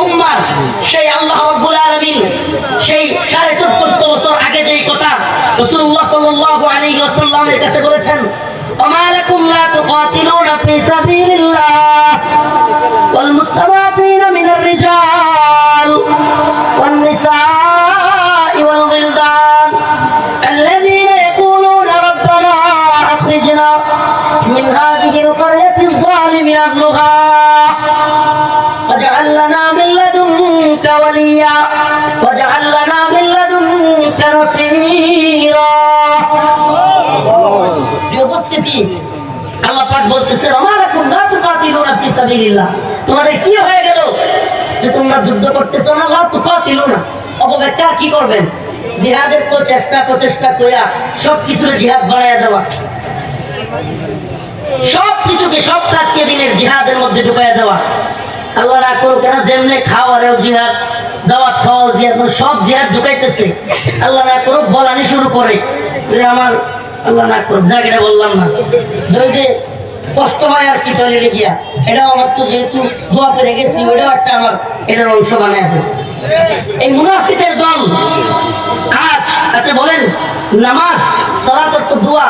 উম্মার সেই আল্লাহ রাব্বুল আলামিন সেই 1450 বছর আগে যেই কথা রাসূলুল্লাহ সাল্লাল্লাহু আলাইহি ওয়াসাল্লামের কাছে বলেছেন, ওমা লাকুম লা তুকাতিলুনা ফি সাবিলিল্লাহ ওয়াল মুস্তাদাফিনা মিনার রিজাল ওয়ান নিসাই ওয়াল গিলদান আল্লাযীনা ইয়াকুলুনা রাব্বানা আখরিজনা মিন হাযিহিল ক্বরয়াতিজ যালিমি আহলুহা واجعل لنا من لدنك وليا واجعل لنا من لدنك نصيرا উপস্থিতি আল্লাহ পাক বলতেছে আমারাকুম লা তুকাতিলুনা ফি সাবিলিল্লাহ, তোমাদের কি হয়ে গেল যে তোমরা যুদ্ধ করতেছ না? লা তুকাতিলুনা অপব্যাখ্যা কি করবেন? জিহাদের তো প্রচেষ্টা কইরা সবকিছু জিহাদ বানায়া দেওয়া, সব কিছুকে সব কাজকে দিনের জিহাদের মধ্যে ঢুকায়া দেওয়া। আল্লাহ না করুক কেন যেমনে খাওয়ারেও জিহাদ, দাওয়াত খাওয়াও জিহাদ, সব জিহাদ ঢুকাইতেছে। আল্লাহ না করুক বলানি শুরু করে যে আমার আল্লাহ না করুক জায়গাটা বললাম না, ওই যে কষ্ট হয় আর কি টয়লেটে গিয়া, এটাও আমার তো যেহেতু দোয়া করে গেছি ওইটাও একটা আমার এটার অংশ বানায় দেয়। এই মুনাফিকের দল আজ আচ্ছা বলেন নামাজ সালাত তো দোয়া,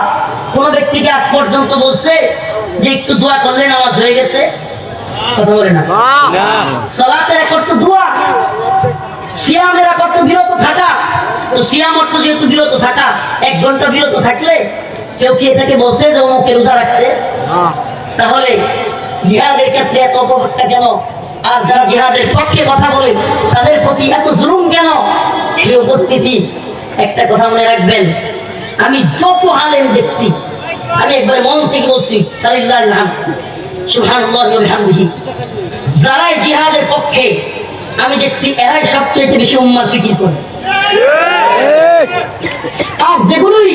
কোন ব্যক্তিকে আজ পর্যন্ত বলছে যে একটু দোয়া করলে নামাজ হয়ে গেছে? কথা বলে না। সালাতের এক অর্থ দোয়া, সিয়ামের এক অর্থ বিরত থাকা। তো সিয়াম অর্থ যেহেতু বিরত থাকা, 1 ঘন্টা বিরত থাকলে কেউ কি এটাকে বলছে যে অমুকে রোজা রাখছে? তাহলে জিহাদের ক্ষেত্রে এত অপব্যাখ্যা কেন? আর যারা জিহাদের পক্ষে কথা বলে তাদের প্রতি এত জুলুম কেন? এই উপস্থিতি একটা কথা মনে রাখবেন, আমি যত আলেম দেখছি, আমি একবার মন থেকে বলছি তালিল্লাহিল হামদ সুবহানাল্লাহি ওয়া বিহামদিহি, যারা জিহাদের পক্ষে আমি দেখছি এরাই সবচেয়ে বেশি উম্মার ফিকির করে। আর যেগুলোই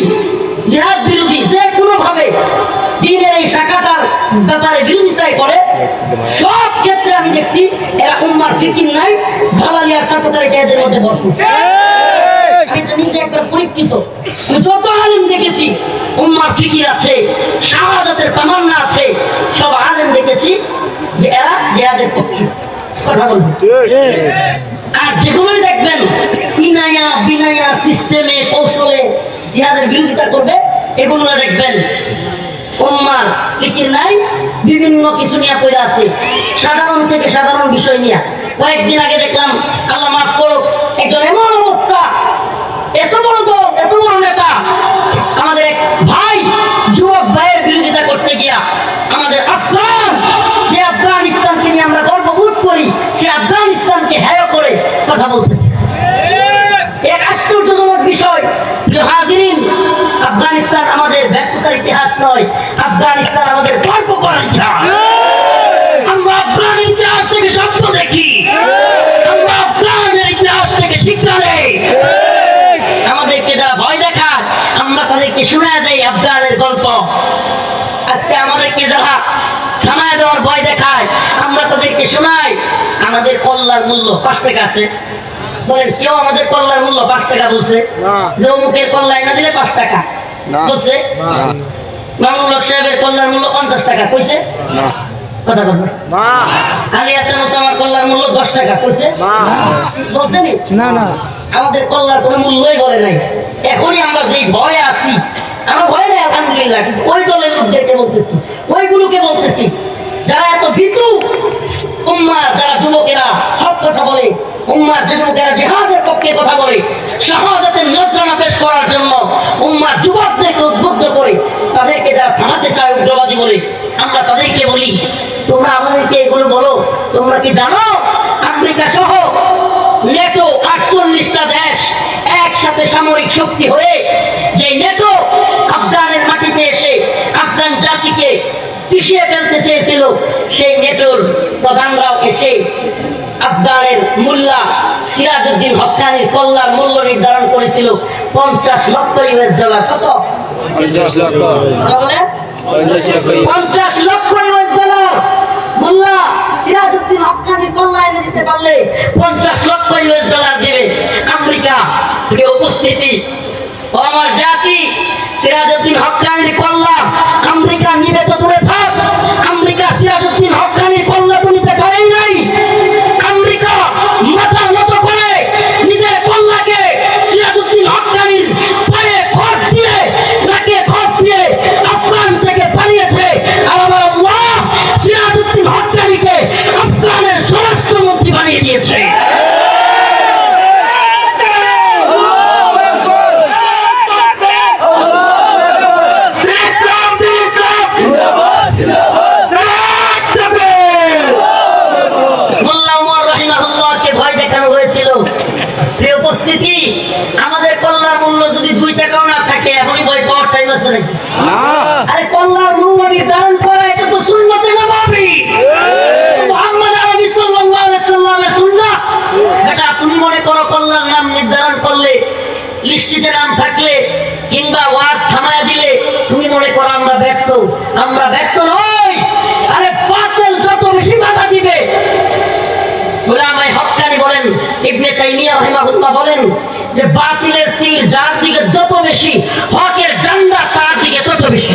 জিহাদ বিরোধী, যে কোনো ভাবে দ্বীনের এই শাখাটার ব্যাপারে বিরোধিতাই করে, সব ক্ষেত্রে আমি দেখছি এরা উম্মার ফিকির নাই, দালালি আর চাটুকারিতা এদের মধ্যে ভরপুর। এটা নিজে একবার পরীক্ষিত, যত আলেম দেখেছি উম্মার ফিকির আছে, শাহাদাতের তামান্না আছে, সব আলেম দেখেছি যে এরা জিহাদের পক্ষে কথা বলবে। আর যেগুলোই দেখবেন বিনায়া সিস্টেমে কৌশলে জিহাদের বিরোধিতা করবে, এগুলো দেখবেন উম্মার ফিকির নাই, বিভিন্ন কিছু নিয়ে পড়ে আছে, সাধারণ থেকে সাধারণ বিষয় নিয়ে। কয়েকদিন আগে দেখলাম, আল্লাহ মাফ করুক, একজন এমন অবস্থা, এত বড় দল, এত বড় নেতা, আমাদের এক ভাই যুবক ভাইয়ের বিরোধিতা করতে গিয়া আমাদের আফগান, যে আফগানিস্তানকে নিয়ে আমরা গর্ববোধ করি, সে আফগানিস্তানকে হেয় করে কথা বলতেছে। এক আশ্চর্যজনক বিষয় হাজিরিন, আফগানিস্তান আমাদের ব্যর্থতার ইতিহাস নয়, আফগানিস্তান আমাদের গর্ব করার ইতিহাস। আমরা আফগানের ইতিহাস থেকে স্বপ্ন দেখি, আমরা আফগানের ইতিহাস থেকে শিক্ষা নেই। আমাদেরকে যারা ভয় দেখায় আমরা তাদেরকে শোনায় দেই আফগানের গল্প। আজকে আমাদেরকে যারা থানায় দেওয়ার ভয় দেখায় আমরা তাদেরকে শোনাই আমাদের কল্যাণ মূল্য 5 টাকা আছে। বলেন কেউ আমাদের কল্যাণ মূল্য 5 টাকা বলছে? যে অমুকের কল্যাণ না দিলে 5 টাকা বলছে? মামুনুল হক সাহেবের কল্যাণ মূল্য 50 টাকা কইছে? কথা বলবেন আলী হাসান ওসামার কল্যাণ মূল্য 10 টাকা কইছে? বলছে নি? না, আমাদের কল্যাণ কোনো মূল্যই বলে নাই। এখনই আমরা যেই ভয়ে আছি, আমরা ভয় নাই আলহামদুলিল্লাহ, কিন্তু ওই দলের লোকদেরকে বলতেছি, ওইগুলোকে বলতেছি যারা এত ভীতু, উম্মার যারা যুবকেরা হক কথা বলে, উম্মার যে যুবকেরা জিহাদের পক্ষে কথা বলে, শাহাদাতের নজরানা পেশ করার জন্য উম্মার যুবকদেরকে উদ্বুদ্ধ করে, তাদেরকে যারা থামাতে চায় উগ্রবাদী বলে, আমরা তাদেরকে বলি তোমরা আমাদেরকে এগুলো বলো, তোমরা কি জানো আমেরিকা সহ নেটো 48টা দেশ একসাথে সামরিক শক্তি হয়ে যে নেটো আফগানের মাটিতে এসে আফগান জাতিকে পিছিয়ে ফেলতে চেয়েছিল, সেই নেটোর প্রধানরাও এসে আফগানের মোল্লা সিরাজউদ্দিন হক্কানির কল্যাণ মূল্য নির্ধারণ করেছিল 50 লক্ষ US ডলার। কত? 50 লক্ষ। কথা বলেন 50 লক্ষ US ডলার মোল্লা সিরাজউদ্দিন হক্কানির কল্যাণে দিতে পারলে 50 লক্ষ US ডলার দেবে আমেরিকা। প্রিয় উপস্থিতি, আমার জাতি সিরাজউদ্দিন হক্কানির কল্যাণ আমেরিকা নিবে তো দূরে থাক, আমেরিকা সিরাজউদ্দিন হক্কানির কল্যাণ নিতে পারেই নাই। আমেরিকা দিয়েছে। মোল্লা ওমর রাহিমাহুল্লাহকে ভয় দেখানো হয়েছিল। প্রিয় উপস্থিতি, আমাদের কল্যাণ মূল্য যদি 2 টাকাও না থাকে এখনই ভয় পাওয়ার টাইম আছে নাকি? আরে কল্যাণ মূল্য নির্ধারণ করা এটা তো সুন্নতে নববী, মুহাম্মদ আরবি সাল্লাল্লাহু আলাইহি সাল্লামের সুন্নাত। এটা তুমি মনে করো কল্যাণ নাম নির্ধারণ করলে, লিস্টিতে নাম থাকলে কিংবা ওয়াজ থামায়া দিলে তুমি মনে করো আমরা ব্যর্থ। আমরা ব্যর্থ নই। আরে বাতিল যত বেশি বাধা দিবে, উলামায়ে হক্কানি বলেন, ইবনে তাইমিয়া রাহিমাহুল্লাহ বলেন যে বাতিলের তীর যার দিকে যত বেশি, হকের ডান্ডা তার দিকে তত বেশি।